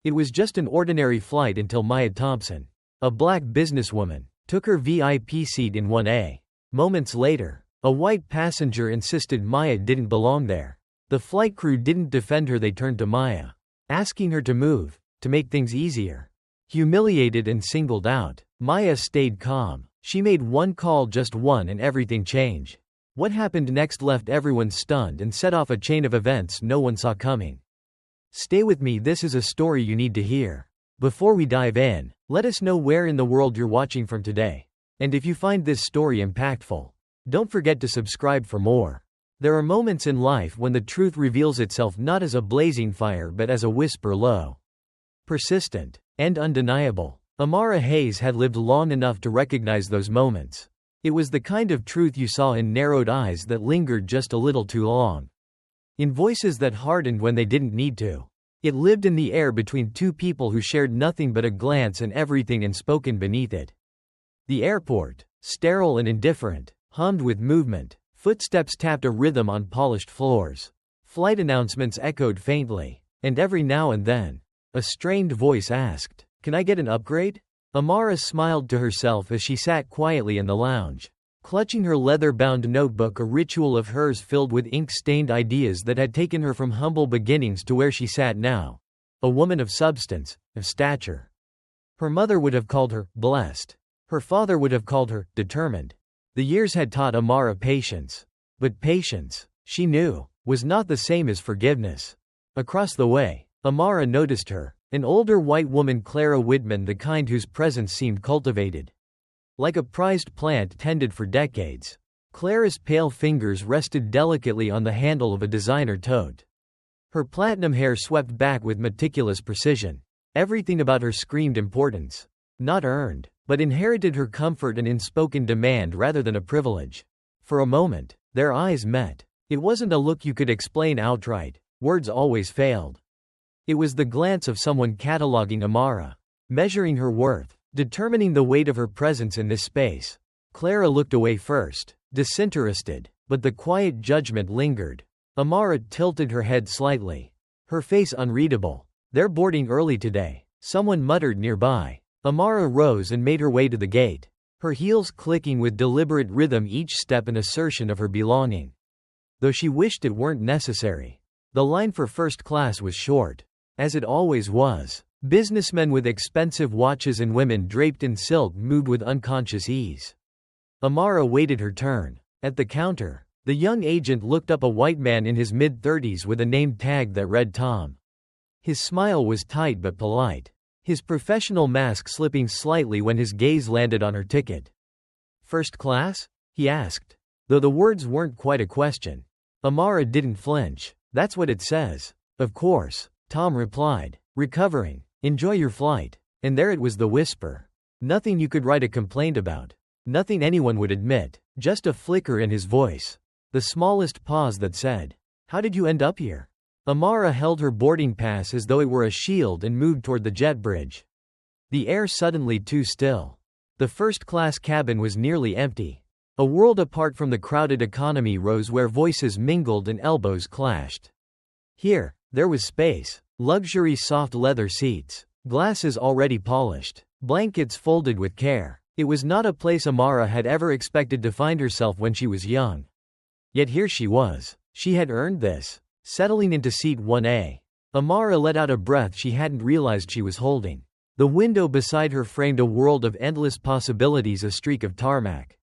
It was just an ordinary flight until Maya Thompson, a black businesswoman, took her VIP seat in 1A. Moments later, a white passenger insisted Maya didn't belong there. The flight crew didn't defend her, they turned to Maya, asking her to move, to make things easier. Humiliated and singled out, Maya stayed calm. She made one call, just one, and everything changed. What happened next left everyone stunned and set off a chain of events no one saw coming. Stay with me, this is a story you need to hear. Before we dive in, let us know where in the world you're watching from today. And if you find this story impactful, don't forget to subscribe for more. There are moments in life when the truth reveals itself not as a blazing fire but as a whisper, low, persistent, and undeniable. Amara Hayes had lived long enough to recognize those moments. It was the kind of truth you saw in narrowed eyes that lingered just a little too long, in voices that hardened when they didn't need to. It lived in the air between two people who shared nothing but a glance and everything unspoken beneath it. The airport, sterile and indifferent, hummed with movement. Footsteps tapped a rhythm on polished floors. Flight announcements echoed faintly, and every now and then, a strained voice asked, "Can I get an upgrade?" Amara smiled to herself as she sat quietly in the lounge, clutching her leather-bound notebook, a ritual of hers filled with ink-stained ideas that had taken her from humble beginnings to where she sat now, a woman of substance, of stature. Her mother would have called her blessed. Her father would have called her determined. The years had taught Amara patience. But patience, she knew, was not the same as forgiveness. Across the way, Amara noticed her, an older white woman, Clara Widman, the kind whose presence seemed cultivated, like a prized plant tended for decades. Clara's pale fingers rested delicately on the handle of a designer tote. Her platinum hair swept back with meticulous precision. Everything about her screamed importance. Not earned, but inherited, her comfort and unspoken demand rather than a privilege. For a moment, their eyes met. It wasn't a look you could explain outright. Words always failed. It was the glance of someone cataloging Amara, measuring her worth, determining the weight of her presence in this space. Clara looked away first, disinterested, but the quiet judgment lingered. Amara tilted her head slightly, her face unreadable. "They're boarding early today," someone muttered nearby. Amara rose and made her way to the gate, her heels clicking with deliberate rhythm, each step an assertion of her belonging, though she wished it weren't necessary. The line for first class was short, as it always was. Businessmen with expensive watches and women draped in silk moved with unconscious ease. Amara waited her turn. At the counter, the young agent looked up, a white man in his mid-30s with a name tag that read Tom. His smile was tight but polite, his professional mask slipping slightly when his gaze landed on her ticket. "First class?" he asked, though the words weren't quite a question. Amara didn't flinch. "That's what it says." "Of course," Tom replied, recovering. "Enjoy your flight." And there it was, the whisper. Nothing you could write a complaint about. Nothing anyone would admit. Just a flicker in his voice. The smallest pause that said, "How did you end up here?" Amara held her boarding pass as though it were a shield and moved toward the jet bridge. The air suddenly too still. The first-class cabin was nearly empty. A world apart from the crowded economy rose where voices mingled and elbows clashed. Here, there was space. Luxury soft leather seats. Glasses already polished. Blankets folded with care. It was not a place Amara had ever expected to find herself when she was young. Yet here she was. She had earned this. Settling into seat 1A, Amara let out a breath she hadn't realized she was holding. The window beside her framed a world of endless possibilities, a streak of tarmac,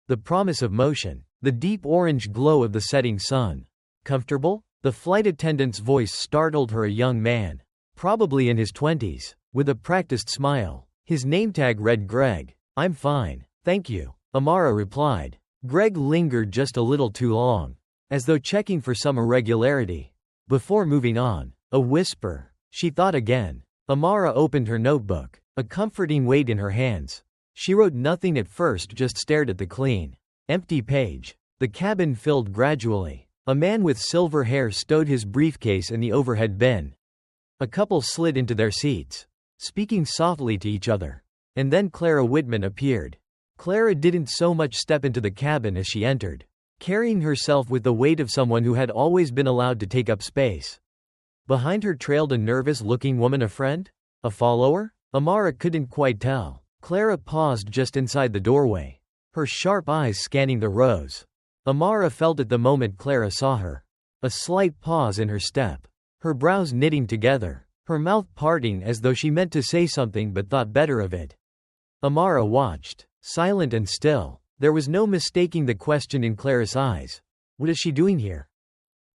the promise of motion, the deep orange glow of the setting sun. "Comfortable?" The flight attendant's voice startled her, a young man, probably in his 20s, with a practiced smile. His name tag read Greg. "I'm fine, thank you," Amara replied. Greg lingered just a little too long, as though checking for some irregularity. Before moving on, a whisper. She thought again. Amara opened her notebook, a comforting weight in her hands. She wrote nothing at first, just stared at the clean, empty page. The cabin filled gradually. A man with silver hair stowed his briefcase in the overhead bin. A couple slid into their seats, speaking softly to each other. And then Clara Widman appeared. Clara didn't so much step into the cabin as she entered, carrying herself with the weight of someone who had always been allowed to take up space. Behind her trailed a nervous-looking woman, a friend? A follower? Amara couldn't quite tell. Clara paused just inside the doorway, her sharp eyes scanning the rows. Amara felt it the moment Clara saw her. A slight pause in her step, her brows knitting together, her mouth parting as though she meant to say something but thought better of it. Amara watched, silent and still. There was no mistaking the question in Clara's eyes. What is she doing here?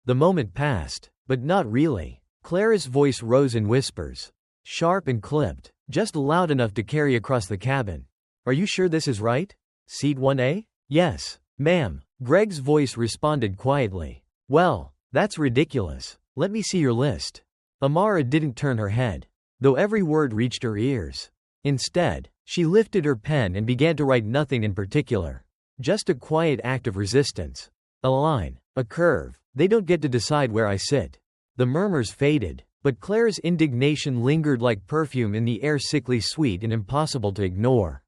The moment passed, but not really. Clara's voice rose in whispers, sharp and clipped, just loud enough to carry across the cabin. Are you sure this is right? Seat 1A? Yes, ma'am. Greg's voice responded quietly. Well, that's ridiculous. Let me see your list. Amara didn't turn her head, though every word reached her ears. Instead, she lifted her pen and began to write nothing in particular. Just a quiet act of resistance. A line, a curve. They don't get to decide where I sit. The murmurs faded, but Clara's indignation lingered like perfume in the air, sickly sweet and impossible to ignore.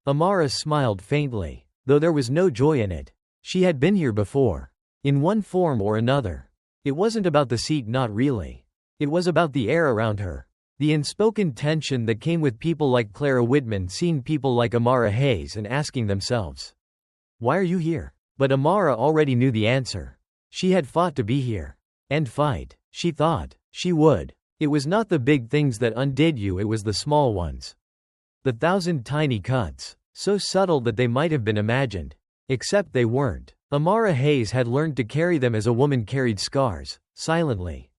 Amara smiled faintly, though there was no joy in it. She had been here before, in one form or another. It wasn't about the seat, not really. It was about the air around her. The unspoken tension that came with people like Clara Whitman seeing people like Amara Hayes and asking themselves, why are you here? But Amara already knew the answer. She had fought to be here. And fight. She thought she would. It was not the big things that undid you, it was the small ones. The 1,000 tiny cuts, so subtle that they might have been imagined. Except they weren't. Amara Hayes had learned to carry them as a woman carried scars, silently.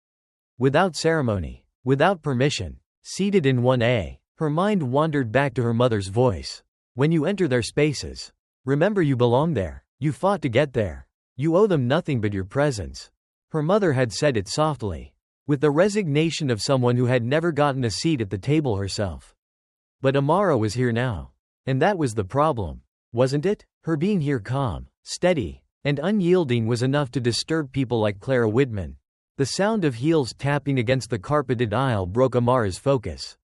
Without ceremony. Without permission. Seated in 1A, her mind wandered back to her mother's voice. When you enter their spaces, remember you belong there. You fought to get there. You owe them nothing but your presence. Her mother had said it softly, with the resignation of someone who had never gotten a seat at the table herself. But Amara was here now. And that was the problem, wasn't it? Her being here calm, steady, and unyielding was enough to disturb people like Clara Whitman. The sound of heels tapping against the carpeted aisle broke Amara's focus.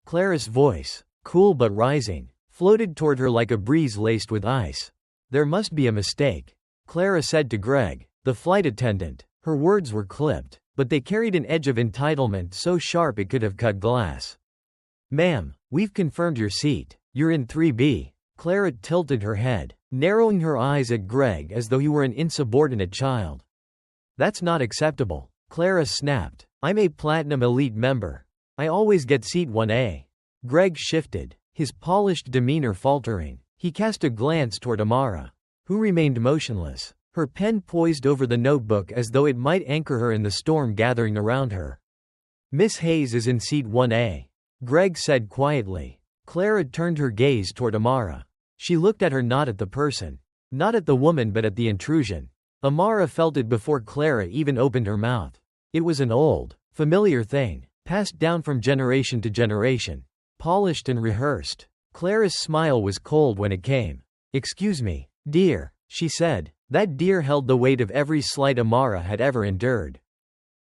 Clara's voice, cool but rising, floated toward her like a breeze laced with ice. There must be a mistake, Clara said to Greg, the flight attendant. Her words were clipped, but they carried an edge of entitlement so sharp it could have cut glass. Ma'am, we've confirmed your seat. You're in 3B. Clara tilted her head, narrowing her eyes at Greg as though he were an insubordinate child. That's not acceptable, Clara snapped. I'm a Platinum Elite member. I always get seat 1A. Greg shifted, his polished demeanor faltering. He cast a glance toward Amara, who remained motionless, her pen poised over the notebook as though it might anchor her in the storm gathering around her. Miss Hayes is in seat 1A, Greg said quietly. Clara turned her gaze toward Amara. She looked at her, not at the person. Not at the woman but at the intrusion. Amara felt it before Clara even opened her mouth. It was an old, familiar thing, passed down from generation to generation. Polished and rehearsed. Clara's smile was cold when it came. Excuse me, dear, she said. That dear held the weight of every slight Amara had ever endured.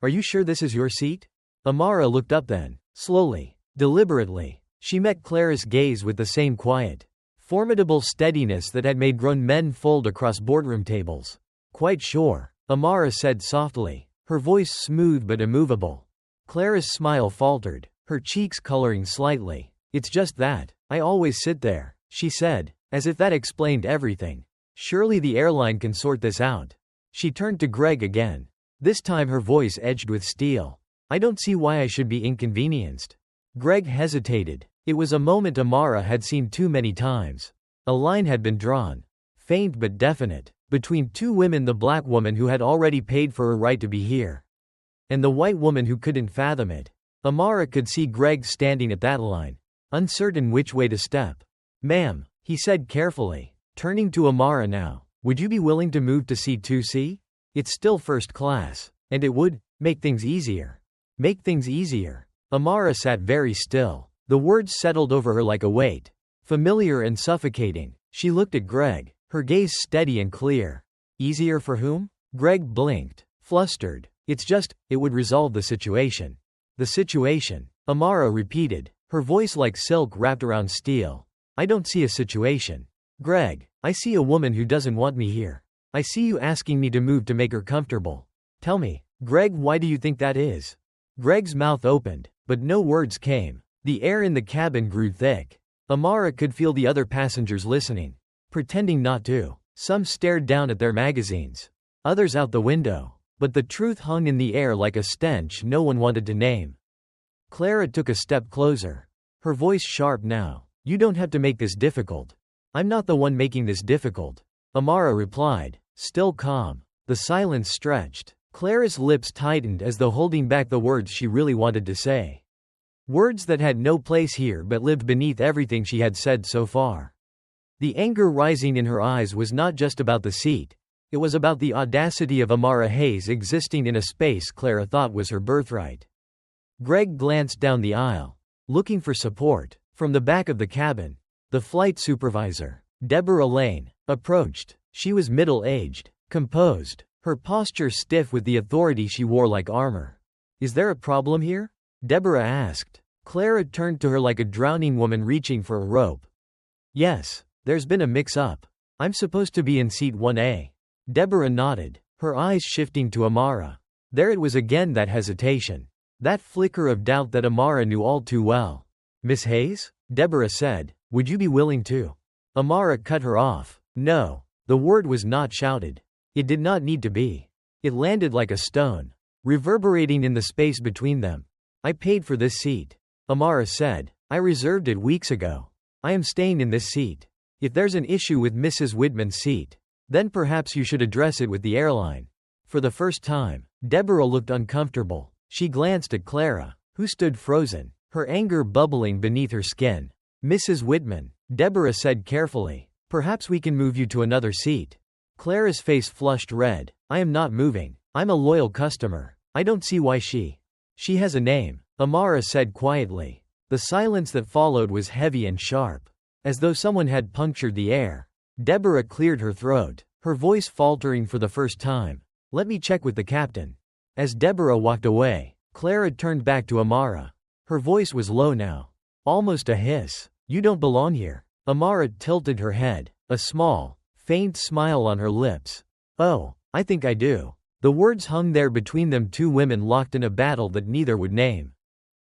Are you sure this is your seat? Amara looked up then, slowly, deliberately. She met Clara's gaze with the same quiet, formidable steadiness that had made grown men fold across boardroom tables. Quite sure, Amara said softly, her voice smooth but immovable. Clara's smile faltered, her cheeks coloring slightly. It's just that, I always sit there, she said, as if that explained everything. Surely the airline can sort this out. She turned to Greg again. This time her voice edged with steel. I don't see why I should be inconvenienced. Greg hesitated. It was a moment Amara had seen too many times. A line had been drawn, faint but definite, between two women, the black woman who had already paid for her right to be here, and the white woman who couldn't fathom it. Amara could see Greg standing at that line, uncertain which way to step. Ma'am, he said carefully, turning to Amara now, would you be willing to move to seat 2C? It's still first class, and it would make things easier. Make things easier. Amara sat very still. The words settled over her like a weight, familiar and suffocating. She looked at Greg, her gaze steady and clear. Easier for whom? Greg blinked, flustered. It's just, it would resolve the situation. The situation, Amara repeated, her voice like silk wrapped around steel. I don't see a situation. Greg, I see a woman who doesn't want me here. I see you asking me to move to make her comfortable. Tell me, Greg, why do you think that is? Greg's mouth opened, but no words came. The air in the cabin grew thick. Amara could feel the other passengers listening, pretending not to. Some stared down at their magazines, others out the window, but the truth hung in the air like a stench no one wanted to name. Clara took a step closer, her voice sharp now. "You don't have to make this difficult." "I'm not the one making this difficult," Amara replied, still calm. The silence stretched. Clara's lips tightened as though holding back the words she really wanted to say. Words that had no place here but lived beneath everything she had said so far. The anger rising in her eyes was not just about the seat. It was about the audacity of Amara Hayes existing in a space Clara thought was her birthright. Greg glanced down the aisle, looking for support. From the back of the cabin, the flight supervisor, Deborah Lane, approached. She was middle-aged, composed, her posture stiff with the authority she wore like armor. "Is there a problem here?" Deborah asked. Clara turned to her like a drowning woman reaching for a rope. "Yes, there's been a mix-up. I'm supposed to be in seat 1A. Deborah nodded, her eyes shifting to Amara. There it was again, that hesitation. That flicker of doubt that Amara knew all too well. "Miss Hayes?" Deborah said. "Would you be willing to?" Amara cut her off. No. The word was not shouted. It did not need to be. It landed like a stone, reverberating in the space between them. "I paid for this seat," Amara said. "I reserved it weeks ago. I am staying in this seat. If there's an issue with Mrs. Whitman's seat, then perhaps you should address it with the airline." For the first time, Deborah looked uncomfortable. She glanced at Clara, who stood frozen, her anger bubbling beneath her skin. "Mrs. Whitman," Deborah said carefully, "perhaps we can move you to another seat." Clara's face flushed red. "I am not moving. I'm a loyal customer. I don't see why she has a name," Amara said quietly. The silence that followed was heavy and sharp, as though someone had punctured the air. Deborah cleared her throat, her voice faltering for the first time. "Let me check with the captain." As Deborah walked away, Clara turned back to Amara. Her voice was low now, almost a hiss. "You don't belong here." Amara tilted her head, a small, faint smile on her lips. "Oh, I think I do." The words hung there between them, two women locked in a battle that neither would name.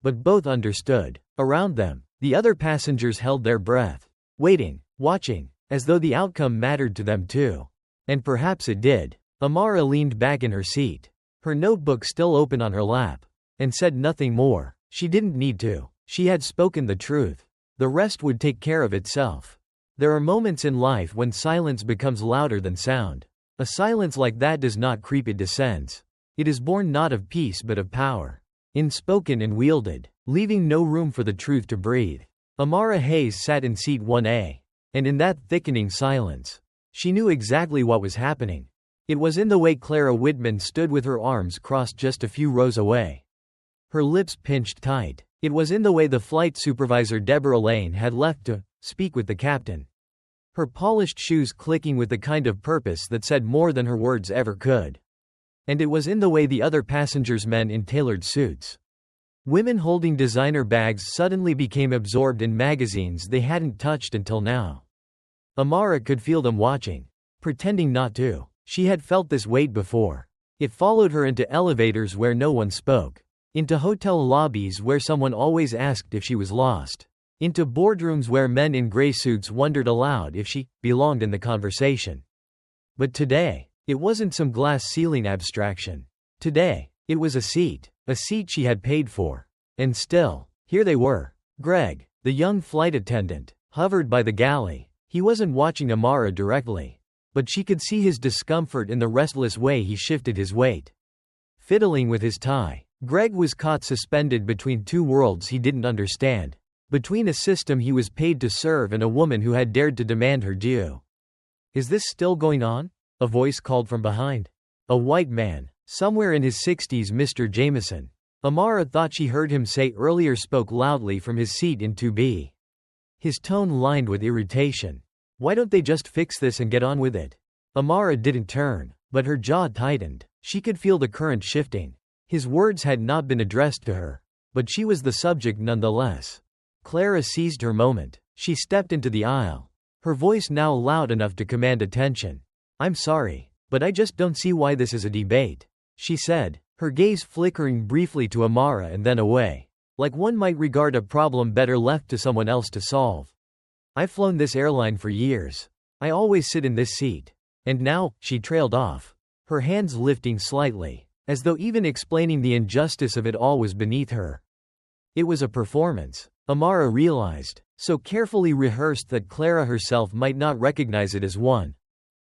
But both understood. Around them, the other passengers held their breath, waiting, watching, as though the outcome mattered to them too. And perhaps it did. Amara leaned back in her seat, her notebook still open on her lap, and said nothing more. She didn't need to. She had spoken the truth. The rest would take care of itself. There are moments in life when silence becomes louder than sound. A silence like that does not creep, it descends. It is born not of peace but of power, inspoken and wielded, leaving no room for the truth to breathe. Amara Hayes sat in seat 1A, and in that thickening silence, she knew exactly what was happening. It was in the way Clara Whitman stood with her arms crossed just a few rows away, her lips pinched tight. It was in the way the flight supervisor Deborah Lane had left to speak with the captain, her polished shoes clicking with the kind of purpose that said more than her words ever could. And it was in the way the other passengers, men in tailored suits, women holding designer bags, suddenly became absorbed in magazines they hadn't touched until now. Amara could feel them watching, pretending not to. She had felt this weight before. It followed her into elevators where no one spoke, into hotel lobbies where someone always asked if she was lost, into boardrooms where men in gray suits wondered aloud if she belonged in the conversation. But today, it wasn't some glass ceiling abstraction. Today, it was a seat she had paid for. And still, here they were. Greg, the young flight attendant, hovered by the galley. He wasn't watching Amara directly, but she could see his discomfort in the restless way he shifted his weight. Fiddling with his tie, Greg was caught suspended between two worlds he didn't understand, between a system he was paid to serve and a woman who had dared to demand her due. "Is this still going on?" a voice called from behind. A white man, somewhere in his 60s, Mr. Jameson, Amara thought she heard him say earlier, spoke loudly from his seat in 2B. His tone lined with irritation. "Why don't they just fix this and get on with it?" Amara didn't turn, but her jaw tightened. She could feel the current shifting. His words had not been addressed to her, but she was the subject nonetheless. Clara seized her moment. She stepped into the aisle, her voice now loud enough to command attention. "I'm sorry, but I just don't see why this is a debate," she said, her gaze flickering briefly to Amara and then away, like one might regard a problem better left to someone else to solve. I've flown this airline for years. I always sit in this seat. And now, she trailed off, her hands lifting slightly, as though even explaining the injustice of it all was beneath her. It was a performance, Amara realized, so carefully rehearsed that Clara herself might not recognize it as one.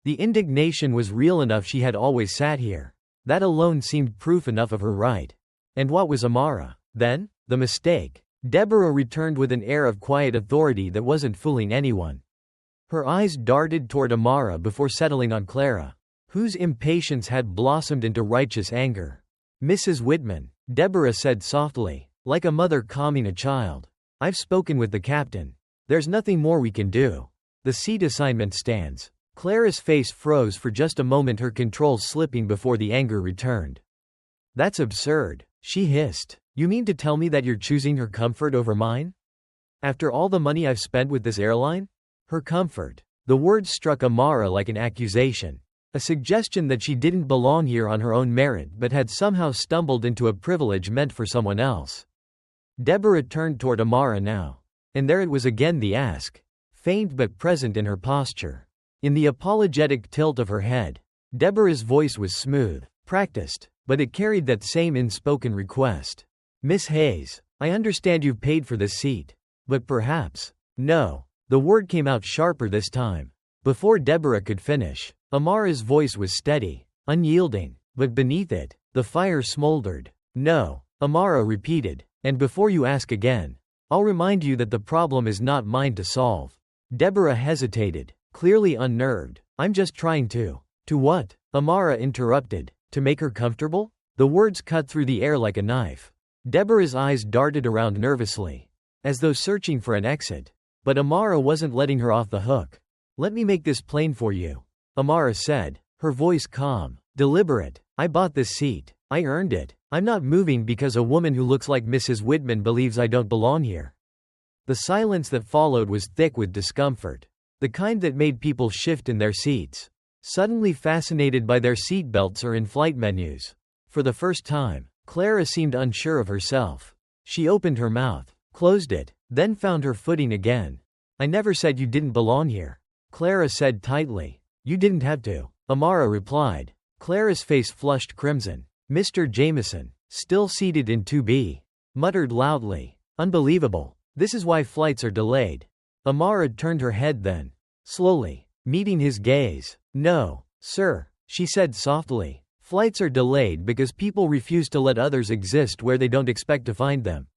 The indignation was real enough. She had always sat here. That alone seemed proof enough of her right. And what was Amara, then? The mistake. Deborah returned with an air of quiet authority that wasn't fooling anyone. Her eyes darted toward Amara before settling on Clara, whose impatience had blossomed into righteous anger. Mrs. Whitman, Deborah said softly, like a mother calming a child. I've spoken with the captain. There's nothing more we can do. The seat assignment stands. Clara's face froze for just a moment, her control slipping before the anger returned. That's absurd, she hissed. You mean to tell me that you're choosing her comfort over mine? After all the money I've spent with this airline? Her comfort. The words struck Amara like an accusation. A suggestion that she didn't belong here on her own merit but had somehow stumbled into a privilege meant for someone else. Deborah turned toward Amara now. And there it was again, the ask. Faint but present in her posture. In the apologetic tilt of her head. Deborah's voice was smooth, practiced, but it carried that same unspoken request. Miss Hayes, I understand you've paid for this seat. But perhaps. No. The word came out sharper this time. Before Deborah could finish, Amara's voice was steady, unyielding, but beneath it, the fire smoldered. No, Amara repeated, and before you ask again, I'll remind you that the problem is not mine to solve. Deborah hesitated, clearly unnerved. I'm just trying to. To what? Amara interrupted. To make her comfortable? The words cut through the air like a knife. Deborah's eyes darted around nervously, as though searching for an exit. But Amara wasn't letting her off the hook. Let me make this plain for you, Amara said, her voice calm, deliberate. I bought this seat. I earned it. I'm not moving because a woman who looks like Mrs. Whitman believes I don't belong here. The silence that followed was thick with discomfort. The kind that made people shift in their seats, suddenly fascinated by their seatbelts or in-flight menus. For the first time, Clara seemed unsure of herself. She opened her mouth, closed it, then found her footing again. I never said you didn't belong here, Clara said tightly. You didn't have to, Amara replied. Clara's face flushed crimson. Mr. Jameson, still seated in 2B, muttered loudly. Unbelievable. This is why flights are delayed. Amara turned her head then, slowly, meeting his gaze. No, sir, she said softly. Flights are delayed because people refuse to let others exist where they don't expect to find them.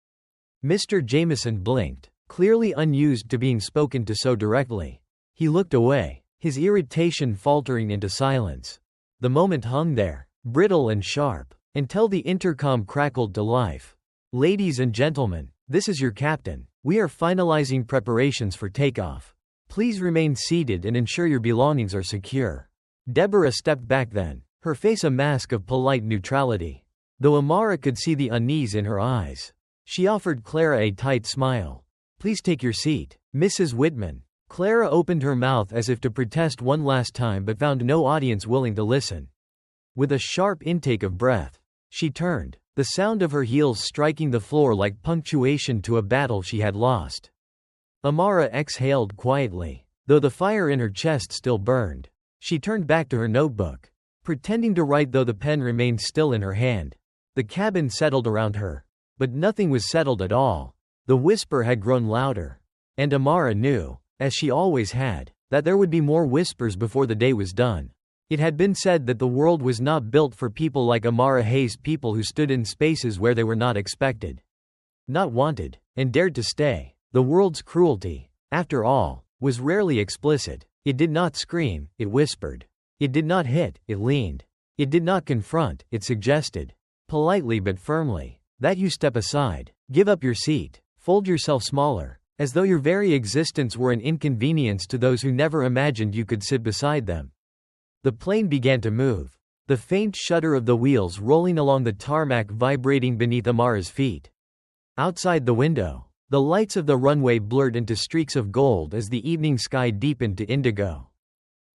Mr. Jameson blinked, clearly unused to being spoken to so directly. He looked away, his irritation faltering into silence. The moment hung there, brittle and sharp, until the intercom crackled to life. Ladies and gentlemen, this is your captain. We are finalizing preparations for takeoff. Please remain seated and ensure your belongings are secure. Deborah stepped back then, her face a mask of polite neutrality, though Amara could see the unease in her eyes. She offered Clara a tight smile. Please take your seat, Mrs. Whitman. Clara opened her mouth as if to protest one last time but found no audience willing to listen. With a sharp intake of breath, she turned, the sound of her heels striking the floor like punctuation to a battle she had lost. Amara exhaled quietly, though the fire in her chest still burned. She turned back to her notebook, pretending to write though the pen remained still in her hand. The cabin settled around her. But nothing was settled at all. The whisper had grown louder. And Amara knew, as she always had, that there would be more whispers before the day was done. It had been said that the world was not built for people like Amara Hayes, people who stood in spaces where they were not expected, not wanted, and dared to stay. The world's cruelty, after all, was rarely explicit. It did not scream, it whispered. It did not hit, it leaned. It did not confront, it suggested. Politely but firmly. That you step aside, give up your seat, fold yourself smaller, as though your very existence were an inconvenience to those who never imagined you could sit beside them. The plane began to move, the faint shudder of the wheels rolling along the tarmac vibrating beneath Amara's feet. Outside the window, the lights of the runway blurred into streaks of gold as the evening sky deepened to indigo.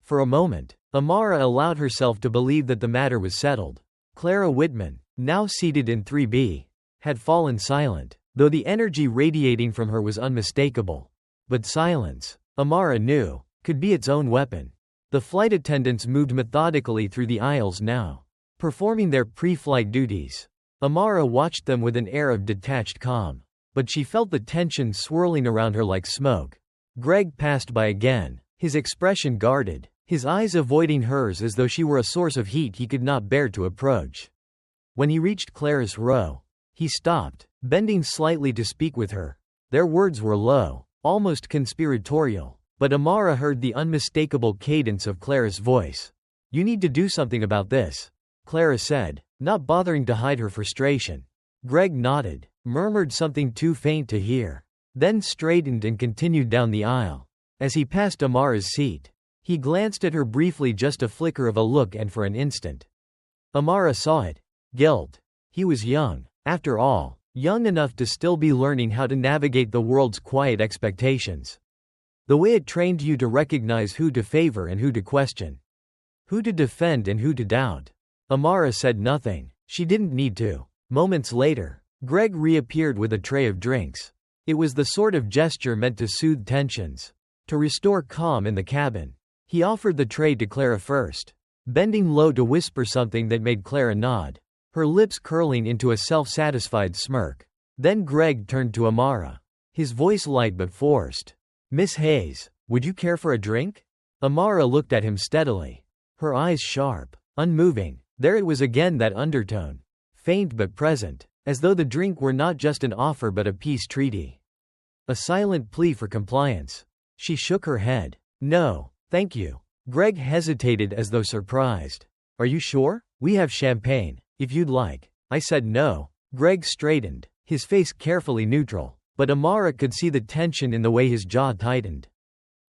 For a moment, Amara allowed herself to believe that the matter was settled. Clara Whitman, now seated in 3B, had fallen silent, though the energy radiating from her was unmistakable. But silence, Amara knew, could be its own weapon. The flight attendants moved methodically through the aisles now, performing their pre-flight duties. Amara watched them with an air of detached calm, but she felt the tension swirling around her like smoke. Greg passed by again, his expression guarded, his eyes avoiding hers as though she were a source of heat he could not bear to approach. When he reached Clara's row, he stopped, bending slightly to speak with her. Their words were low, almost conspiratorial, but Amara heard the unmistakable cadence of Clara's voice. "You need to do something about this," Clara said, not bothering to hide her frustration. Greg nodded, murmured something too faint to hear, then straightened and continued down the aisle. As he passed Amara's seat, he glanced at her briefly, just a flicker of a look, and for an instant, Amara saw it. Guilt. He was young, after all, young enough to still be learning how to navigate the world's quiet expectations. The way it trained you to recognize who to favor and who to question, who to defend and who to doubt. Amara said nothing. She didn't need to. Moments later, Greg reappeared with a tray of drinks. It was the sort of gesture meant to soothe tensions, to restore calm in the cabin. He offered the tray to Clara first, bending low to whisper something that made Clara nod, her lips curling into a self-satisfied smirk. Then Greg turned to Amara, his voice light but forced. "Miss Hayes, would you care for a drink?" Amara looked at him steadily, her eyes sharp, unmoving. There it was again, that undertone, faint but present, as though the drink were not just an offer but a peace treaty, a silent plea for compliance. She shook her head. "No, thank you." Greg hesitated as though surprised. "Are you sure? We have champagne, if you'd like." I said no. Greg straightened, his face carefully neutral, but Amara could see the tension in the way his jaw tightened.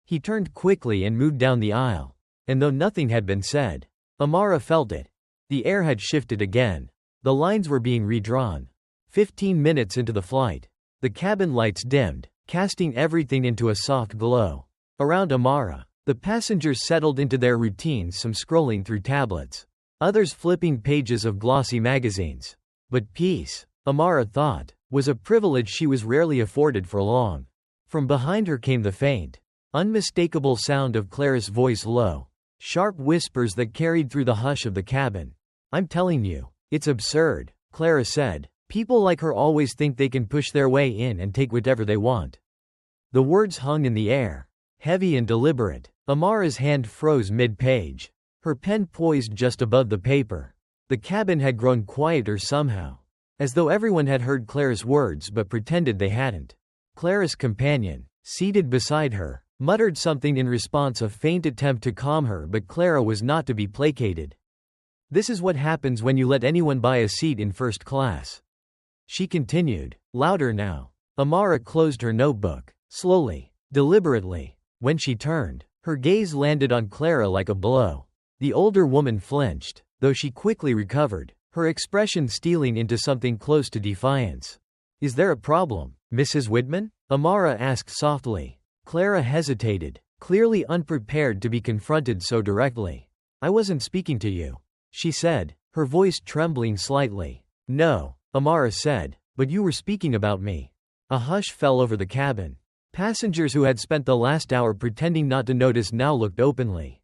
He turned quickly and moved down the aisle, and though nothing had been said, Amara felt it. The air had shifted again. The lines were being redrawn. 15 minutes into the flight, the cabin lights dimmed, casting everything into a soft glow. Around Amara, the passengers settled into their routines, some scrolling through tablets, others flipping pages of glossy magazines. But peace, Amara thought, was a privilege she was rarely afforded for long. From behind her came the faint, unmistakable sound of Clara's voice, low, sharp whispers that carried through the hush of the cabin. "I'm telling you, it's absurd," Clara said. "People like her always think they can push their way in and take whatever they want." The words hung in the air, heavy and deliberate. Amara's hand froze mid-page, her pen poised just above the paper. The cabin had grown quieter somehow, as though everyone had heard Clara's words but pretended they hadn't. Clara's companion, seated beside her, muttered something in response, a faint attempt to calm her, but Clara was not to be placated. "This is what happens when you let anyone buy a seat in first class," she continued, louder now. Amara closed her notebook, slowly, deliberately. When she turned, her gaze landed on Clara like a blow. The older woman flinched, though she quickly recovered, her expression stealing into something close to defiance. "Is there a problem, Mrs. Whitman?" Amara asked softly. Clara hesitated, clearly unprepared to be confronted so directly. "I wasn't speaking to you," she said, her voice trembling slightly. "No," Amara said, "but you were speaking about me." A hush fell over the cabin. Passengers who had spent the last hour pretending not to notice now looked openly,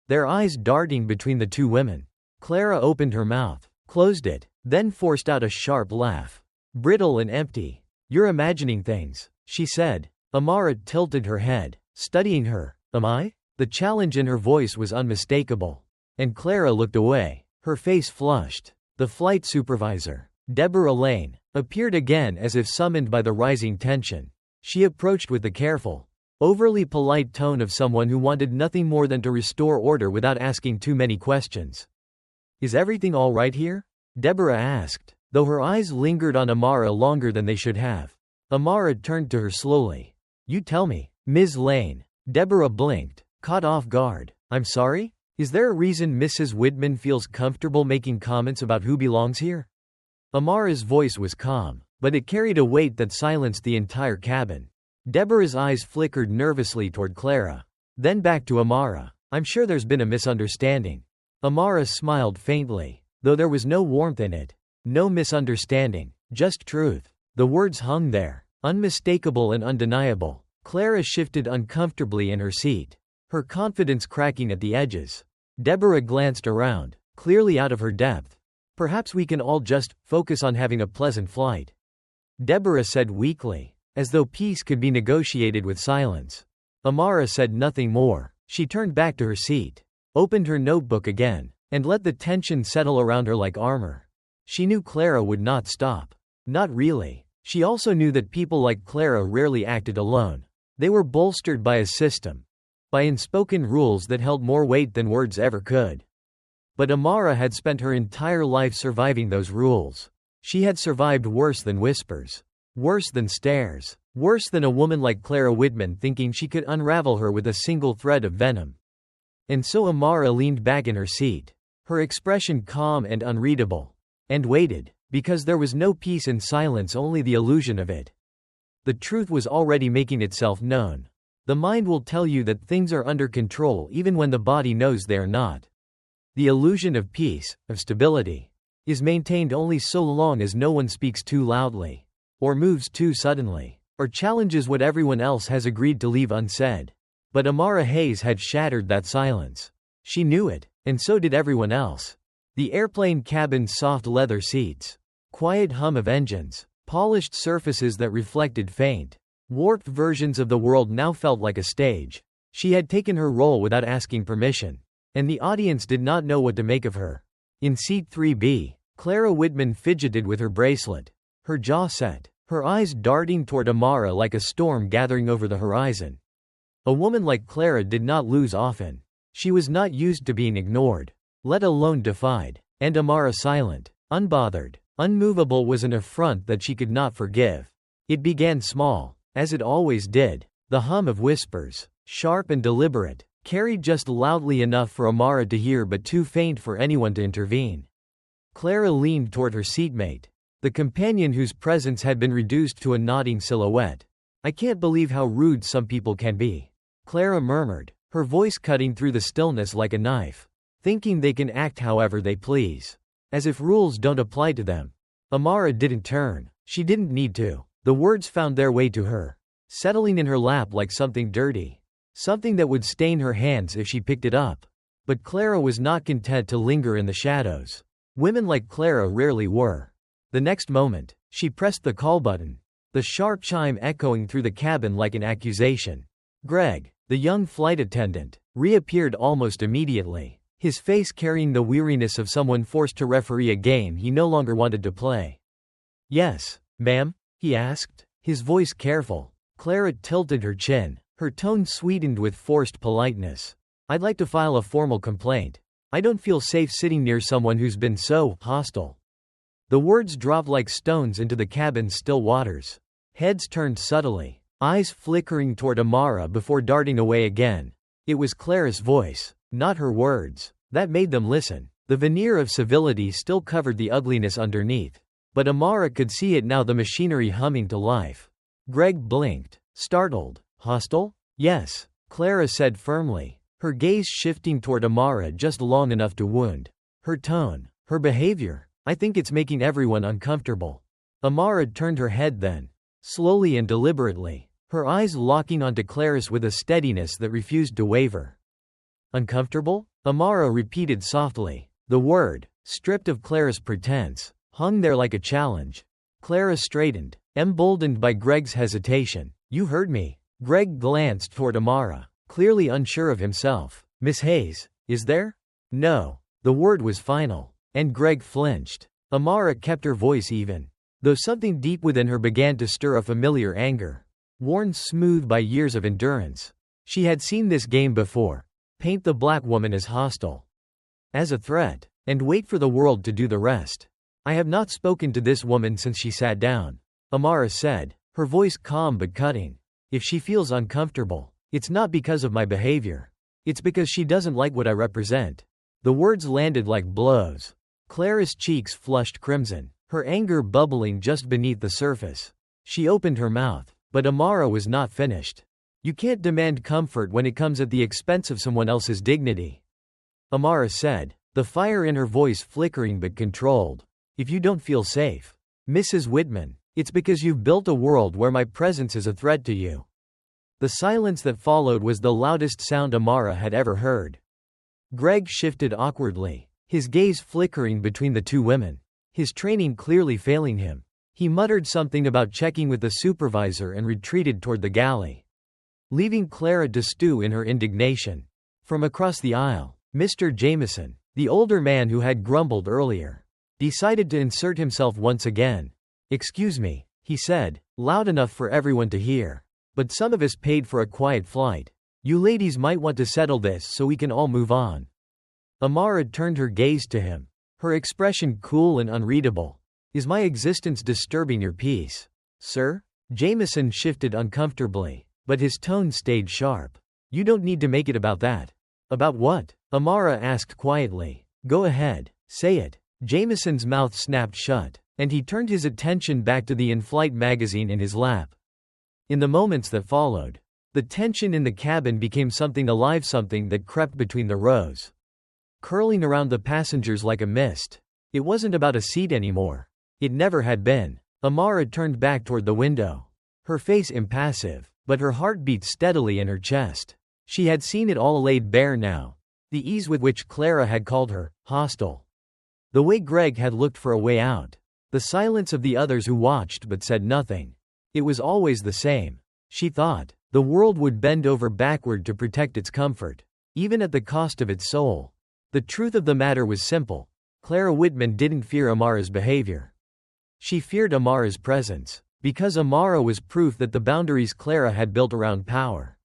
their eyes darting between the two women. Clara opened her mouth, closed it, then forced out a sharp laugh. Brittle and empty. "You're imagining things," she said. Amara tilted her head, studying her. "Am I?" The challenge in her voice was unmistakable. And Clara looked away, her face flushed. The flight supervisor, Deborah Lane, appeared again as if summoned by the rising tension. She approached with the careful, overly polite tone of someone who wanted nothing more than to restore order without asking too many questions. "Is everything all right here?" Deborah asked, though her eyes lingered on Amara longer than they should have. Amara turned to her slowly. "You tell me, Ms. Lane." Deborah blinked, caught off guard. "I'm sorry? Is there a reason Mrs. Whitman feels comfortable making comments about who belongs here?" Amara's voice was calm, but it carried a weight that silenced the entire cabin. Deborah's eyes flickered nervously toward Clara, then back to Amara. "I'm sure there's been a misunderstanding." Amara smiled faintly, though there was no warmth in it. No misunderstanding, just truth. The words hung there, unmistakable and undeniable. Clara shifted uncomfortably in her seat, her confidence cracking at the edges. Deborah glanced around, clearly out of her depth. Perhaps we can all just focus on having a pleasant flight, Deborah said weakly, as though peace could be negotiated with silence. Amara said nothing more. She turned back to her seat, opened her notebook again, and let the tension settle around her like armor. She knew Clara would not stop. Not really. She also knew that people like Clara rarely acted alone. They were bolstered by a system, by unspoken rules that held more weight than words ever could. But Amara had spent her entire life surviving those rules. She had survived worse than whispers, worse than stares, worse than a woman like Clara Whitman thinking she could unravel her with a single thread of venom. And so Amara leaned back in her seat, her expression calm and unreadable, and waited, because there was no peace in silence, only the illusion of it. The truth was already making itself known. The mind will tell you that things are under control even when the body knows they are not. The illusion of peace, of stability, is maintained only so long as no one speaks too loudly, or moves too suddenly, or challenges what everyone else has agreed to leave unsaid. But Amara Hayes had shattered that silence. She knew it, and so did everyone else. The airplane cabin's soft leather seats, quiet hum of engines, polished surfaces that reflected faint, warped versions of the world now felt like a stage. She had taken her role without asking permission, and the audience did not know what to make of her. In seat 3B, Clara Whitman fidgeted with her bracelet, her jaw set, her eyes darting toward Amara like a storm gathering over the horizon. A woman like Clara did not lose often. She was not used to being ignored, let alone defied. And Amara, silent, unbothered, unmovable, was an affront that she could not forgive. It began small, as it always did. The hum of whispers, sharp and deliberate, carried just loudly enough for Amara to hear but too faint for anyone to intervene. Clara leaned toward her seatmate, the companion whose presence had been reduced to a nodding silhouette. "I can't believe how rude some people can be," Clara murmured, her voice cutting through the stillness like a knife. "Thinking they can act however they please. As if rules don't apply to them." Amara didn't turn. She didn't need to. The words found their way to her, settling in her lap like something dirty, something that would stain her hands if she picked it up. But Clara was not content to linger in the shadows. Women like Clara rarely were. The next moment, she pressed the call button, the sharp chime echoing through the cabin like an accusation. Greg, the young flight attendant, reappeared almost immediately, his face carrying the weariness of someone forced to referee a game he no longer wanted to play. "Yes, ma'am?" he asked, his voice careful. Clara tilted her chin, her tone sweetened with forced politeness. "I'd like to file a formal complaint. I don't feel safe sitting near someone who's been so hostile." The words dropped like stones into the cabin's still waters. Heads turned subtly, eyes flickering toward Amara before darting away again. It was Clara's voice, not her words, that made them listen. The veneer of civility still covered the ugliness underneath, but Amara could see it now, the machinery humming to life. Greg blinked, startled. "Hostile?" "Yes," Clara said firmly, her gaze shifting toward Amara just long enough to wound. Her tone, her behavior, "I think it's making everyone uncomfortable." Amara turned her head then, slowly and deliberately, her eyes locking onto Clara's with a steadiness that refused to waver. "Uncomfortable?" Amara repeated softly. The word, stripped of Clara's pretense, hung there like a challenge. Clara straightened, emboldened by Greg's hesitation. "You heard me." Greg glanced toward Amara, clearly unsure of himself. "Miss Hayes, is there?" "No." The word was final, and Greg flinched. Amara kept her voice even, though something deep within her began to stir a familiar anger, worn smooth by years of endurance. She had seen this game before. Paint the black woman as hostile, as a threat, and wait for the world to do the rest. "I have not spoken to this woman since she sat down," Amara said, her voice calm but cutting. "If she feels uncomfortable, it's not because of my behavior. It's because she doesn't like what I represent." The words landed like blows. Clara's cheeks flushed crimson, her anger bubbling just beneath the surface. She opened her mouth, but Amara was not finished. "You can't demand comfort when it comes at the expense of someone else's dignity," Amara said, the fire in her voice flickering but controlled. If you don't feel safe, Mrs. Whitman, it's because you've built a world where my presence is a threat to you." The silence that followed was the loudest sound Amara had ever heard. Greg shifted awkwardly, his gaze flickering between the two women, his training clearly failing him. He muttered something about checking with the supervisor and retreated toward the galley, leaving Clara to stew in her indignation. From across the aisle, Mr. Jameson, the older man who had grumbled earlier, decided to insert himself once again. "Excuse me," he said, loud enough for everyone to hear, "but some of us paid for a quiet flight. You ladies might want to settle this so we can all move on." Amara turned her gaze to him, her expression cool and unreadable. "Is my existence disturbing your peace, sir?" Jameson shifted uncomfortably, but his tone stayed sharp. "You don't need to make it about that." "About what?" Amara asked quietly. "Go ahead, say it." Jameson's mouth snapped shut, and he turned his attention back to the in-flight magazine in his lap. In the moments that followed, the tension in the cabin became something alive, something that crept between the rows, curling around the passengers like a mist. It wasn't about a seat anymore. It never had been. Amara turned back toward the window, her face impassive, but her heart beat steadily in her chest. She had seen it all laid bare now. The ease with which Clara had called her hostile. The way Greg had looked for a way out. The silence of the others who watched but said nothing. It was always the same. She thought. The world would bend over backward to protect its comfort, even at the cost of its soul. The truth of the matter was simple. Clara Whitman didn't fear Amara's behavior. She feared Amara's presence, because Amara was proof that the boundaries Clara had built around power,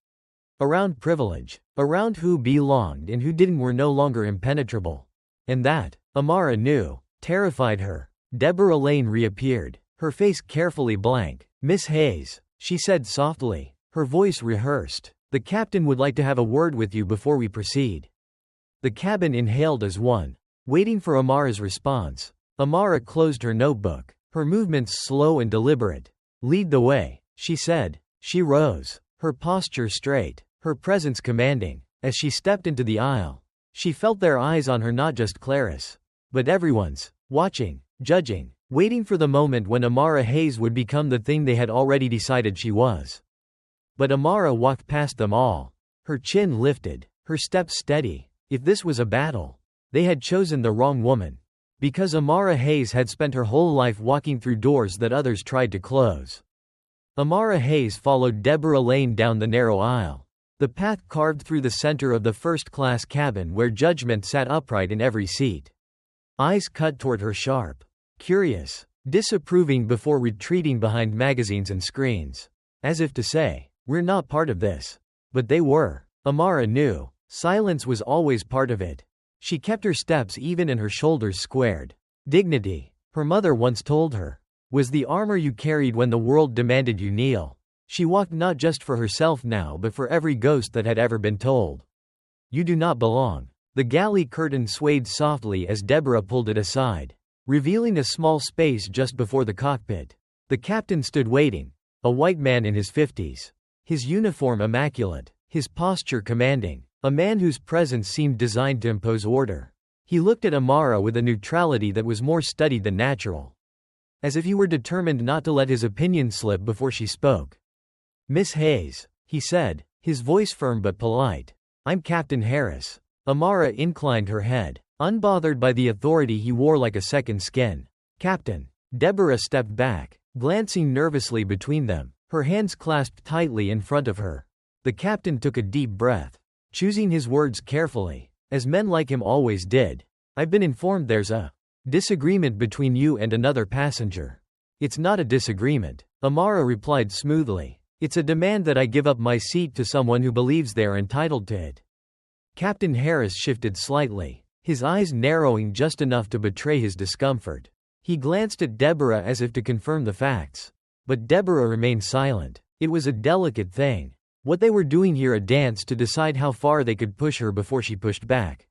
around privilege, around who belonged and who didn't were no longer impenetrable. And that, Amara knew, terrified her. Deborah Lane reappeared, her face carefully blank. "Miss Hayes," she said softly, her voice rehearsed, "the captain would like to have a word with you before we proceed." The cabin inhaled as one, waiting for Amara's response. Amara closed her notebook, her movements slow and deliberate. "Lead the way," she said. She rose, her posture straight, her presence commanding. As she stepped into the aisle, she felt their eyes on her, not just Clara's, but everyone's, watching, judging, waiting for the moment when Amara Hayes would become the thing they had already decided she was. But Amara walked past them all, her chin lifted, her steps steady. If this was a battle, they had chosen the wrong woman. Because Amara Hayes had spent her whole life walking through doors that others tried to close. Amara Hayes followed Deborah Lane down the narrow aisle, the path carved through the center of the first-class cabin where judgment sat upright in every seat. Eyes cut toward her sharp, curious, disapproving before retreating behind magazines and screens. As if to say, "We're not part of this." But they were. Amara knew. Silence was always part of it. She kept her steps even and her shoulders squared. Dignity, her mother once told her, was the armor you carried when the world demanded you kneel. She walked not just for herself now but for every ghost that had ever been told, "You do not belong." The galley curtain swayed softly as Deborah pulled it aside, revealing a small space just before the cockpit. The captain stood waiting, a white man in his 50s. His uniform immaculate, his posture commanding, a man whose presence seemed designed to impose order. He looked at Amara with a neutrality that was more studied than natural, as if he were determined not to let his opinion slip before she spoke. "Miss Hayes," he said, his voice firm but polite. "I'm Captain Harris." Amara inclined her head, unbothered by the authority he wore like a second skin. "Captain." Deborah stepped back, glancing nervously between them, her hands clasped tightly in front of her. The captain took a deep breath, choosing his words carefully, as men like him always did. "I've been informed there's a disagreement between you and another passenger." "It's not a disagreement," Amara replied smoothly. "It's a demand that I give up my seat to someone who believes they're entitled to it." Captain Harris shifted slightly, his eyes narrowing just enough to betray his discomfort. He glanced at Deborah as if to confirm the facts. But Deborah remained silent. It was a delicate thing. What they were doing here, a dance to decide how far they could push her before she pushed back.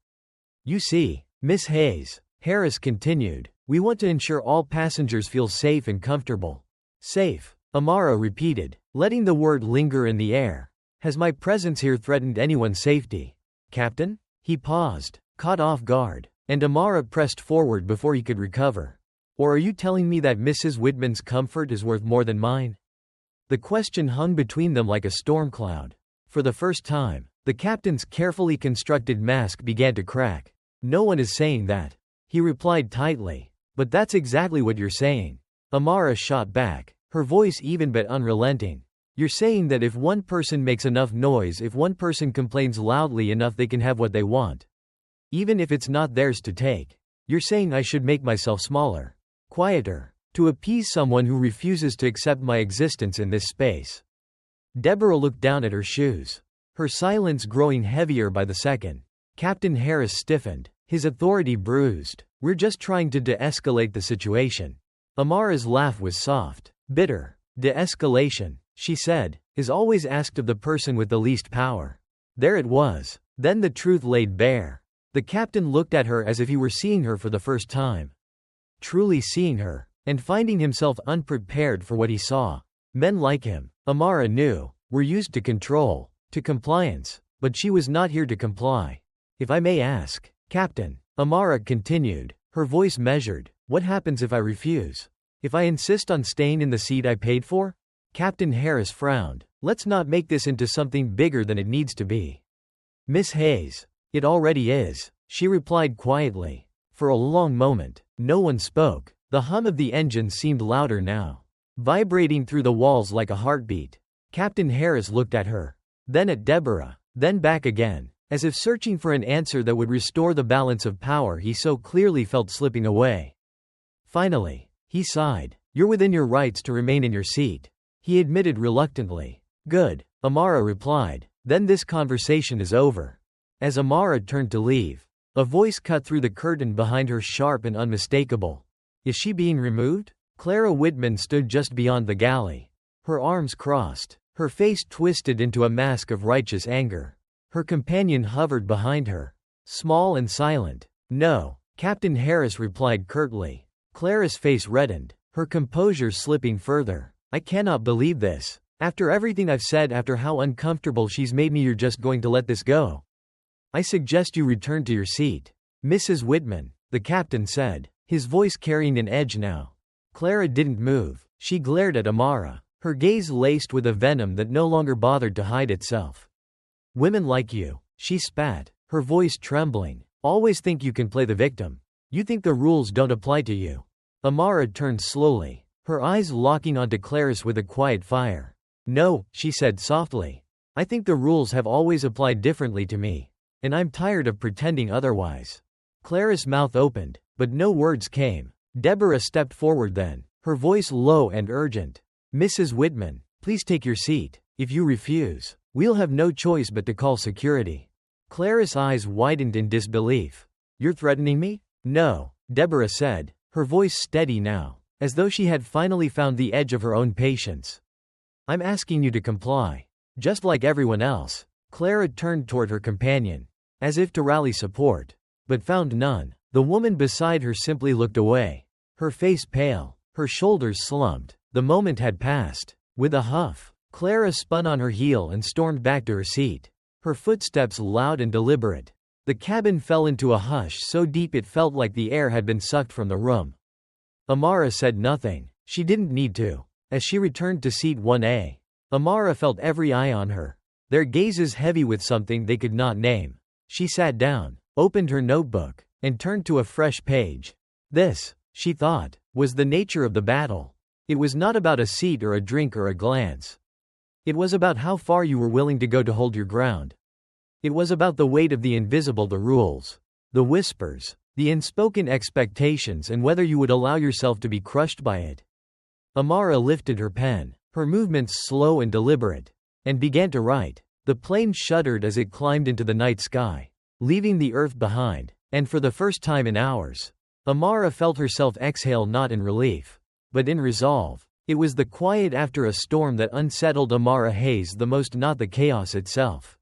"You see, Miss Hayes," Harris continued, "we want to ensure all passengers feel safe and comfortable." "Safe," Amara repeated, letting the word linger in the air. "Has my presence here threatened anyone's safety, Captain?" He paused, caught off guard, and Amara pressed forward before he could recover. Or are you telling me that Mrs. Whitman's comfort is worth more than mine? The question hung between them like a storm cloud. For the first time, the captain's carefully constructed mask began to crack. No one is saying that, he replied tightly. But that's exactly what you're saying. Amara shot back, her voice even but unrelenting. You're saying that if one person makes enough noise, if one person complains loudly enough, they can have what they want. Even if it's not theirs to take. You're saying I should make myself smaller, quieter, to appease someone who refuses to accept my existence in this space. Deborah looked down at her shoes, her silence growing heavier by the second. Captain Harris stiffened, his authority bruised. We're just trying to de-escalate the situation. Amara's laugh was soft, bitter. De-escalation, she said, is always asked of the person with the least power. There it was. Then the truth laid bare. The captain looked at her as if he were seeing her for the first time. Truly seeing her, and finding himself unprepared for what he saw. Men like him, Amara knew, were used to control, to compliance, but she was not here to comply. If I may ask, Captain, Amara continued, her voice measured, what happens if I refuse? If I insist on staying in the seat I paid for? Captain Harris frowned. Let's not make this into something bigger than it needs to be. Miss Hayes. It already is, she replied quietly. For a long moment, no one spoke. The hum of the engine seemed louder now, vibrating through the walls like a heartbeat. Captain Harris looked at her, then at Deborah, then back again, as if searching for an answer that would restore the balance of power he so clearly felt slipping away. Finally, he sighed. You're within your rights to remain in your seat, he admitted reluctantly. Good, Amara replied. Then this conversation is over. As Amara turned to leave, a voice cut through the curtain behind her, sharp and unmistakable. Is she being removed? Clara Whitman stood just beyond the galley, her arms crossed, her face twisted into a mask of righteous anger. Her companion hovered behind her, small and silent. No, Captain Harris replied curtly. Clara's face reddened, her composure slipping further. I cannot believe this. After everything I've said, after how uncomfortable she's made me, you're just going to let this go? I suggest you return to your seat. Mrs. Whitman, the captain said, his voice carrying an edge now. Clara didn't move. She glared at Amara, her gaze laced with a venom that no longer bothered to hide itself. Women like you, she spat, her voice trembling, always think you can play the victim. You think the rules don't apply to you. Amara turned slowly, her eyes locking onto Clara's with a quiet fire. No, she said softly. I think the rules have always applied differently to me. And I'm tired of pretending otherwise. Clara's mouth opened, but no words came. Deborah stepped forward then, her voice low and urgent. Mrs. Whitman, please take your seat. If you refuse, we'll have no choice but to call security. Clara's eyes widened in disbelief. You're threatening me? No, Deborah said, her voice steady now, as though she had finally found the edge of her own patience. I'm asking you to comply. Just like everyone else. Clara turned toward her companion, as if to rally support, but found none. The woman beside her simply looked away, her face pale, her shoulders slumped. The moment had passed. With a huff, Clara spun on her heel and stormed back to her seat, her footsteps loud and deliberate. The cabin fell into a hush so deep it felt like the air had been sucked from the room. Amara said nothing. She didn't need to. As she returned to seat 1A, Amara felt every eye on her, their gazes heavy with something they could not name. She sat down, opened her notebook, and turned to a fresh page. This, she thought, was the nature of the battle. It was not about a seat or a drink or a glance. It was about how far you were willing to go to hold your ground. It was about the weight of the invisible, the rules, the whispers, the unspoken expectations, and whether you would allow yourself to be crushed by it. Amara lifted her pen, her movements slow and deliberate, and began to write. The plane shuddered as it climbed into the night sky, leaving the earth behind, and for the first time in hours, Amara felt herself exhale, not in relief, but in resolve. It was the quiet after a storm that unsettled Amara Hayes the most, not the chaos itself,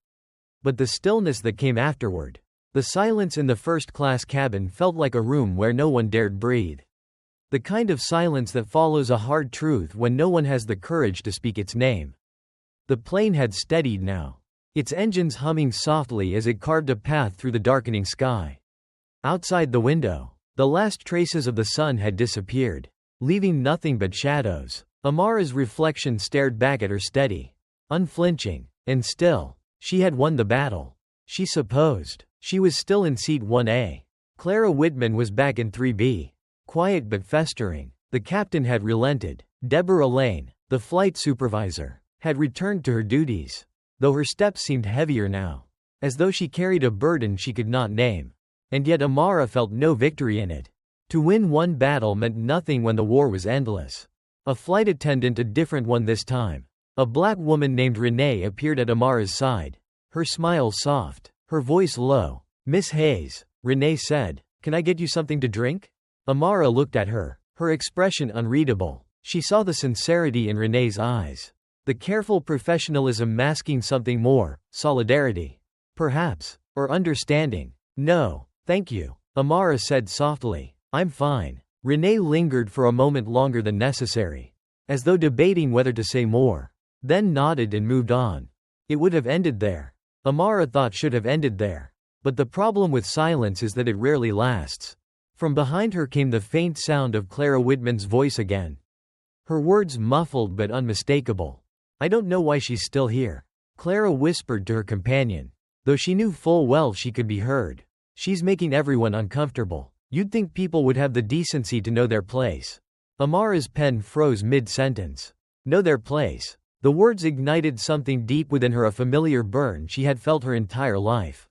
but the stillness that came afterward. The silence in the first-class cabin felt like a room where no one dared breathe. The kind of silence that follows a hard truth when no one has the courage to speak its name. The plane had steadied now, its engines humming softly as it carved a path through the darkening sky. Outside the window, The last traces of the sun had disappeared, leaving nothing but shadows. Amara's reflection stared back at her steady, unflinching, and still. She had won the battle. She supposed. She was still in seat 1A. Clara Whitman was back in 3B. Quiet but festering. The captain had relented. Deborah Lane, the flight supervisor, had returned to her duties, though her steps seemed heavier now, as though she carried a burden she could not name. And yet Amara felt no victory in it. To win one battle meant nothing when the war was endless. A flight attendant, a different one this time. A black woman named Renee appeared at Amara's side. Her smile soft, her voice low. "Miss Hayes," Renee said, "can I get you something to drink?" Amara looked at her, her expression unreadable. She saw the sincerity in Renee's eyes, the careful professionalism masking something more, solidarity, perhaps, or understanding. "No, thank you," Amara said softly. "I'm fine." Renee lingered for a moment longer than necessary, as though debating whether to say more, then nodded and moved on. It would have ended there. Amara thought should have ended there. But the problem with silence is that it rarely lasts. From behind her came the faint sound of Clara Whitman's voice again. Her words muffled but unmistakable. "I don't know why she's still here," Clara whispered to her companion, though she knew full well she could be heard. "She's making everyone uncomfortable. You'd think people would have the decency to know their place." Amara's pen froze mid-sentence. Know their place. The words ignited something deep within her, a familiar burn she had felt her entire life.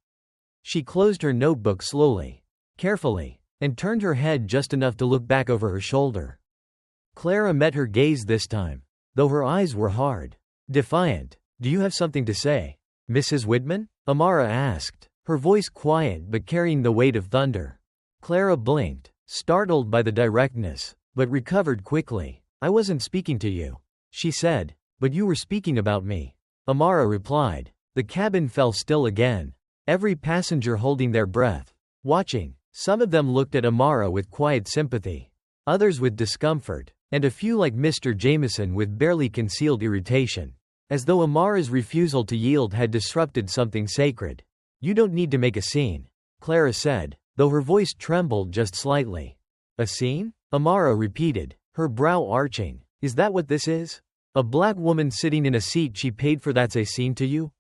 She closed her notebook slowly, carefully, and turned her head just enough to look back over her shoulder. Clara met her gaze this time, though her eyes were hard, defiant. "Do you have something to say, Mrs. Whitman?" Amara asked, her voice quiet but carrying the weight of thunder. Clara blinked, startled by the directness, but recovered quickly. "I wasn't speaking to you," she said. "But you were speaking about me," Amara replied. The cabin fell still again, every passenger holding their breath, watching. Some of them looked at Amara with quiet sympathy, others with discomfort, and a few like Mr. Jameson with barely concealed irritation, as though Amara's refusal to yield had disrupted something sacred. "You don't need to make a scene," Clara said, though her voice trembled just slightly. "A scene?" Amara repeated, her brow arching. "Is that what this is? A black woman sitting in a seat she paid for, that's a scene to you?"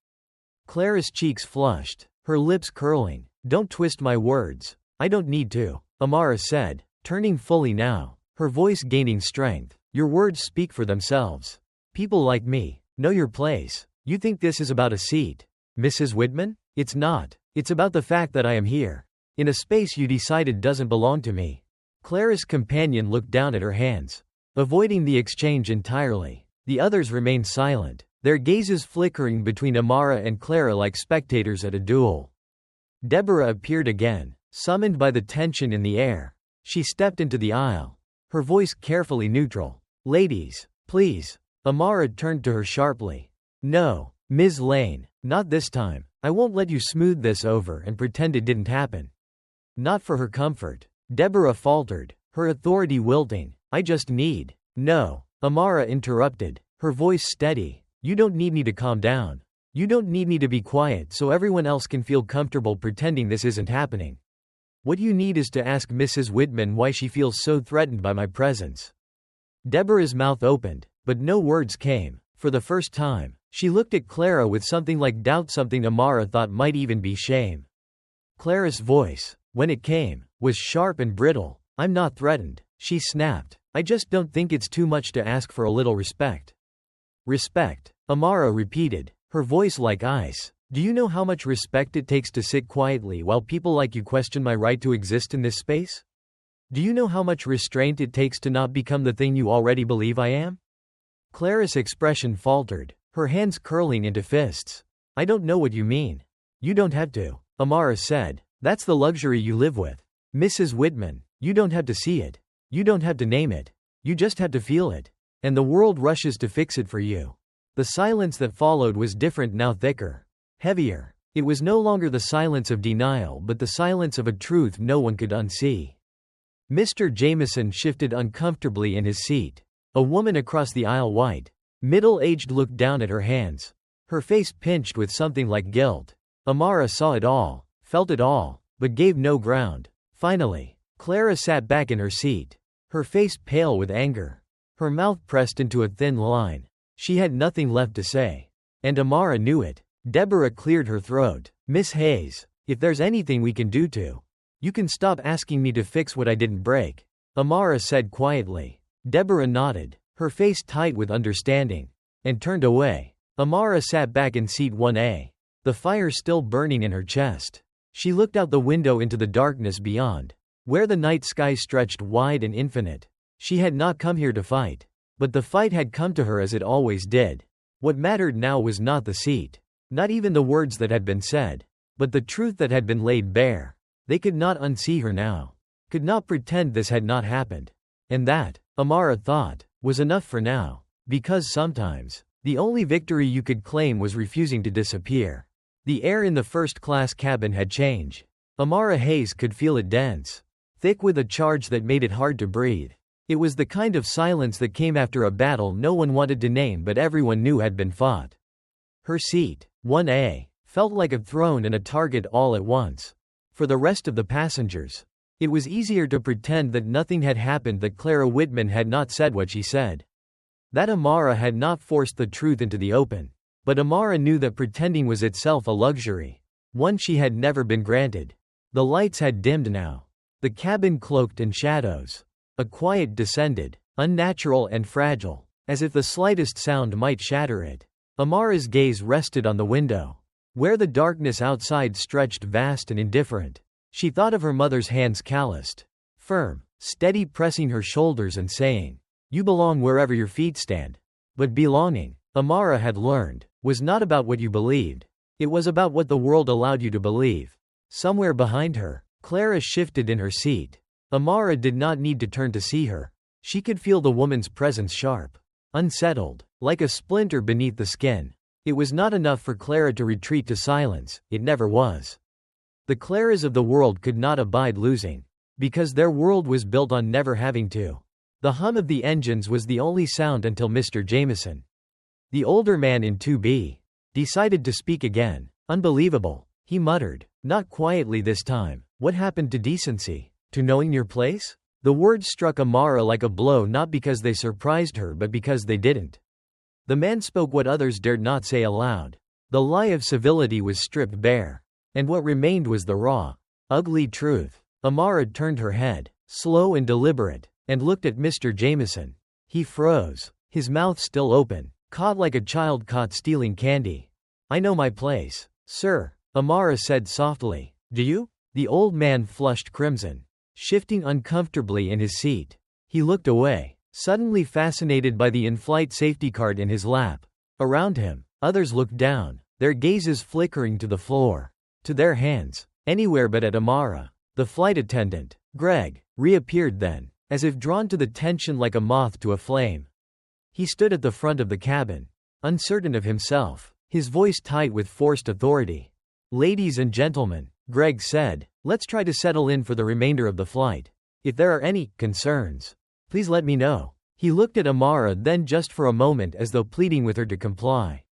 Clara's cheeks flushed, her lips curling. "Don't twist my words. I don't need to," Amara said, turning fully now, her voice gaining strength. "Your words speak for themselves. People like me know your place. You think this is about a seat, Mrs. Whitman? It's not. It's about the fact that I am here, in a space you decided doesn't belong to me." Clara's companion looked down at her hands, avoiding the exchange entirely. The others remained silent, their gazes flickering between Amara and Clara like spectators at a duel. Deborah appeared again, summoned by the tension in the air. She stepped into the aisle, her voice carefully neutral. "Ladies, please." Amara turned to her sharply. "No, Ms. Lane, not this time. I won't let you smooth this over and pretend it didn't happen." "Not for her comfort," Deborah faltered, her authority wilting. "I just need—" "No," Amara interrupted, her voice steady. "You don't need me to calm down. You don't need me to be quiet so everyone else can feel comfortable pretending this isn't happening. What you need is to ask Mrs. Whitman why she feels so threatened by my presence." Deborah's mouth opened, but no words came. For the first time, she looked at Clara with something like doubt, something Amara thought might even be shame. Clara's voice, when it came, was sharp and brittle. "I'm not threatened," she snapped. "I just don't think it's too much to ask for a little respect." "Respect," Amara repeated, her voice like ice. "Do you know how much respect it takes to sit quietly while people like you question my right to exist in this space? Do you know how much restraint it takes to not become the thing you already believe I am?" Clara's expression faltered, her hands curling into fists. "I don't know what you mean." "You don't have to," Amara said. "That's the luxury you live with, Mrs. Whitman. You don't have to see it. You don't have to name it. You just have to feel it. And the world rushes to fix it for you." The silence that followed was different now, thicker, heavier. It was no longer the silence of denial but the silence of a truth no one could unsee. Mr. Jameson shifted uncomfortably in his seat. A woman across the aisle, white, middle-aged, looked down at her hands, her face pinched with something like guilt. Amara saw it all, felt it all, but gave no ground. Finally, Clara sat back in her seat, her face pale with anger, her mouth pressed into a thin line. She had nothing left to say. And Amara knew it. Deborah cleared her throat. Miss Hayes, if there's anything we can do to. You can stop asking me to fix what I didn't break, Amara said quietly. Deborah nodded, her face tight with understanding, and turned away. Amara sat back in seat 1A, the fire still burning in her chest. She looked out the window into the darkness beyond, where the night sky stretched wide and infinite. She had not come here to fight, but the fight had come to her as it always did. What mattered now was not the seat, not even the words that had been said, but the truth that had been laid bare. They could not unsee her now, could not pretend this had not happened. And that, Amara thought, was enough for now, because sometimes, the only victory you could claim was refusing to disappear. The air in the first-class cabin had changed. Amara Hayes could feel it dense, thick with a charge that made it hard to breathe. It was the kind of silence that came after a battle no one wanted to name but everyone knew had been fought. Her seat, 1A, felt like a throne and a target all at once. For the rest of the passengers, it was easier to pretend that nothing had happened, that Clara Whitman had not said what she said, that Amara had not forced the truth into the open. But Amara knew that pretending was itself a luxury, one she had never been granted. The lights had dimmed now, the cabin cloaked in shadows. A quiet descended, unnatural and fragile, as if the slightest sound might shatter it. Amara's gaze rested on the window, where the darkness outside stretched vast and indifferent. She thought of her mother's hands, calloused, firm, steady, pressing her shoulders and saying, "You belong wherever your feet stand." But belonging, Amara had learned, was not about what you believed. It was about what the world allowed you to believe. Somewhere behind her, Clara shifted in her seat. Amara did not need to turn to see her. She could feel the woman's presence, sharp, unsettled, like a splinter beneath the skin. It was not enough for Clara to retreat to silence, it never was. The Claras of the world could not abide losing, because their world was built on never having to. The hum of the engines was the only sound until Mr. Jameson, the older man in 2B, decided to speak again. Unbelievable, he muttered, not quietly this time. What happened to decency? To knowing your place? The words struck Amara like a blow, not because they surprised her but because they didn't. The man spoke what others dared not say aloud. The lie of civility was stripped bare, and what remained was the raw, ugly truth. Amara turned her head, slow and deliberate, and looked at Mr. Jameson. He froze, his mouth still open, caught like a child caught stealing candy. "I know my place, sir," Amara said softly. "Do you?" The old man flushed crimson, shifting uncomfortably in his seat. He looked away, suddenly fascinated by the in-flight safety card in his lap. Around him, others looked down, their gazes flickering to the floor, to their hands, anywhere but at Amara. The flight attendant, Greg, reappeared then, as if drawn to the tension like a moth to a flame. He stood at the front of the cabin, uncertain of himself, his voice tight with forced authority. "Ladies and gentlemen," Greg said, "let's try to settle in for the remainder of the flight. If there are any concerns, please let me know." He looked at Amara then, just for a moment, as though pleading with her to comply.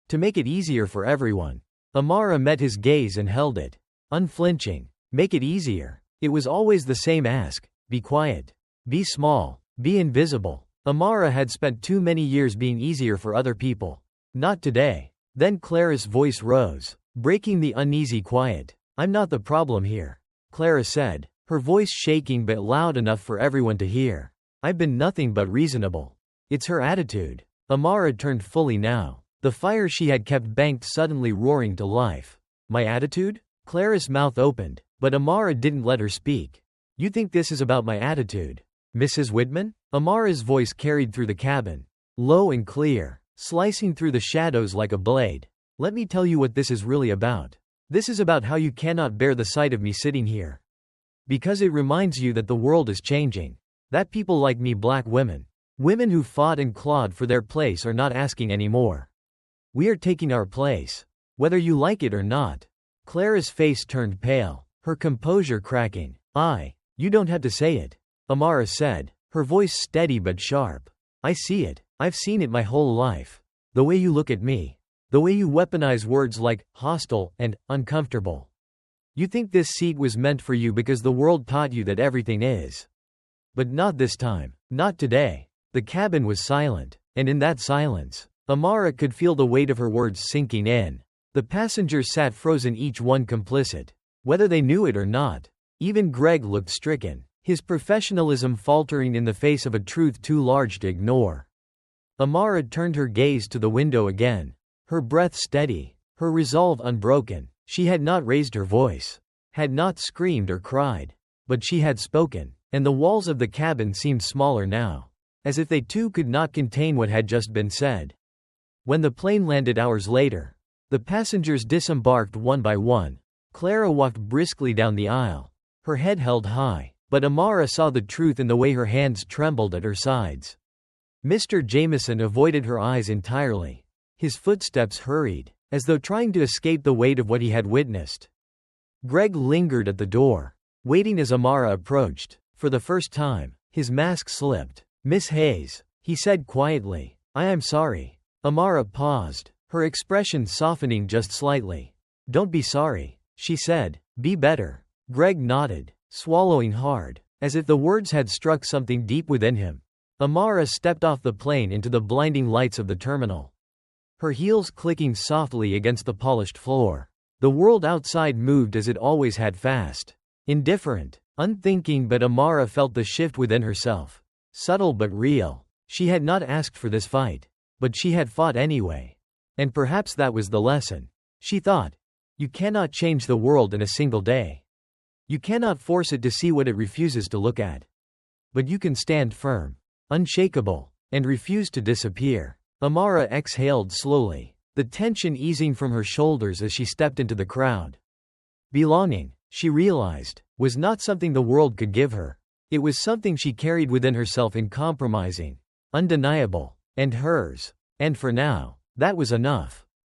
To make it easier for everyone. Amara met his gaze and held it, unflinching. Make it easier. It was always the same ask. Be quiet. Be small. Be invisible. Amara had spent too many years being easier for other people. Not today. Then Clara's voice rose, breaking the uneasy quiet. "I'm not the problem here," Clara said, her voice shaking but loud enough for everyone to hear. "I've been nothing but reasonable. It's her attitude." Amara turned fully now, the fire she had kept banked suddenly roaring to life. "My attitude?" Clara's mouth opened, but Amara didn't let her speak. "You think this is about my attitude, Mrs. Whitman?" Amara's voice carried through the cabin, low and clear, slicing through the shadows like a blade. "Let me tell you what this is really about. This is about how you cannot bear the sight of me sitting here. Because it reminds you that the world is changing. That people like me, black women, women who fought and clawed for their place, are not asking anymore. We are taking our place, whether you like it or not." Clara's face turned pale, her composure cracking. You don't have to say it," Amara said, her voice steady but sharp. "I see it. I've seen it my whole life. The way you look at me. The way you weaponize words like hostile and uncomfortable. You think this seat was meant for you because the world taught you that everything is. But not this time. Not today. The cabin was silent, and in that silence, Amara could feel the weight of her words sinking in. The passengers sat frozen, each one complicit, whether they knew it or not. Even Greg looked stricken, his professionalism faltering in the face of a truth too large to ignore. Amara turned her gaze to the window again, her breath steady, her resolve unbroken. She had not raised her voice, had not screamed or cried, but she had spoken, and the walls of the cabin seemed smaller now, as if they too could not contain what had just been said. When the plane landed hours later, the passengers disembarked one by one. Clara walked briskly down the aisle, her head held high, but Amara saw the truth in the way her hands trembled at her sides. Mr. Jameson avoided her eyes entirely. His footsteps hurried, as though trying to escape the weight of what he had witnessed. Greg lingered at the door, waiting as Amara approached. For the first time, his mask slipped. "Miss Hayes," he said quietly, "I am sorry." Amara paused, her expression softening just slightly. "Don't be sorry," she said. "Be better." Greg nodded, swallowing hard, as if the words had struck something deep within him. Amara stepped off the plane into the blinding lights of the terminal, her heels clicking softly against the polished floor. The world outside moved as it always had, fast, indifferent, unthinking, but Amara felt the shift within herself. Subtle but real. She had not asked for this fight, but she had fought anyway. And perhaps that was the lesson. She thought, you cannot change the world in a single day. You cannot force it to see what it refuses to look at. But you can stand firm, unshakable, and refuse to disappear. Amara exhaled slowly, the tension easing from her shoulders as she stepped into the crowd. Belonging, she realized, was not something the world could give her. It was something she carried within herself, uncompromising, undeniable, and hers. And for now, that was enough.